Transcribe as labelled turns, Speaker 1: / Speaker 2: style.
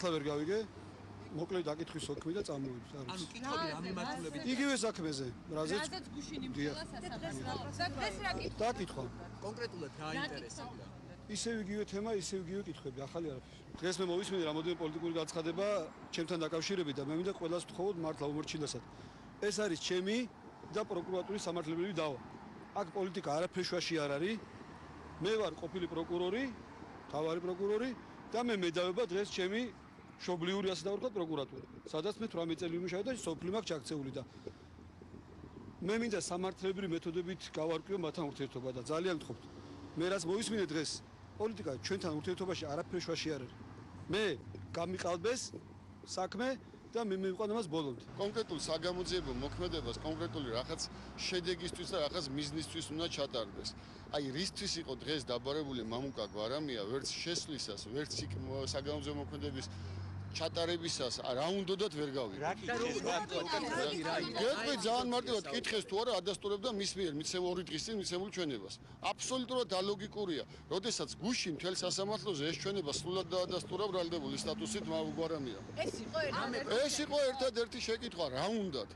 Speaker 1: მართლა ვერ გავიგე. მოკლედ დაკითხვის ოქმი და წამოვიდეთ.
Speaker 2: ანუ კითხები რა მიმართულებით?
Speaker 1: იგივე საქმეზე, რაზეც
Speaker 3: გუშინ იმხელა სასამართლოს. დღეს რა კითხვა?
Speaker 1: დაკითხვა.
Speaker 2: კონკრეტულად რა ინტერესებდა?
Speaker 1: ისევ იგივე თემა, ისევ იგივე კითხვები, ახალი არაფერი. დღეს მე მოვისმინე რამოდენიმე პოლიტიკური გაცხადება ჩემთან დაკავშირებით და მე მინდა ყველას ვთხოვოთ მართლა უმორჩილესად. ეს არის ჩემი და პროკურატურის სამართლებრივი დავა. აქ პოლიტიკა არაფერ შუაში არ არის. მე ვარ ყოფილი პროკურორი, თავარი პროკურორი და მე მედავება დღეს ჩემი შობლიური ასე დავარქვათ პროკურატურა. სადაც მე 18 წელი ვიმუშავე და სოფლი მაქვს ჩაქცეული და მე მინდა სამართლებრივი მეთოდებით გავარკვიო მათთან ურთიერთობა და ძალიან გთხოვთ. მე რაც მოვისმინე დღეს პოლიტიკა ჩვენთან ურთიერთობაში არაფერ შუაში არ არის. მე გამიყალბეს საქმე და მე მივყვან ამას ბოლომდე.
Speaker 4: კონკრეტულ საგამოძიებო მოქმედებას კონკრეტული რაღაც შედეგისთვის და რაღაც მიზნისთვის უნდა ჩატარდეს. აი რისთვის იყო დღეს დაბარებული მამუკა გვარამია ვერც შესვლისას, ვერც იქ საგამოძიებო მოქმედების ჩატარებისას რა უნდათ ვერ გავიგე. გეტყვი ძალიან მარტივად კითხეს თუ არა ადასტურებდა მის მიერ მიცემ 2 დღის წინ მიცემულ ჩვენებას. აბსოლუტურად ალოგიკურია. როდესაც გუშინ მთელ სასამართლოზე ეს ჩვენება სრულად დაადასტურა ბრალდებული სტატუსით მამუკა გვარამია.
Speaker 3: ეს იყო ერთადერთი
Speaker 4: ეს იყო ერთადერთი შეკითხვა რა უნდათ.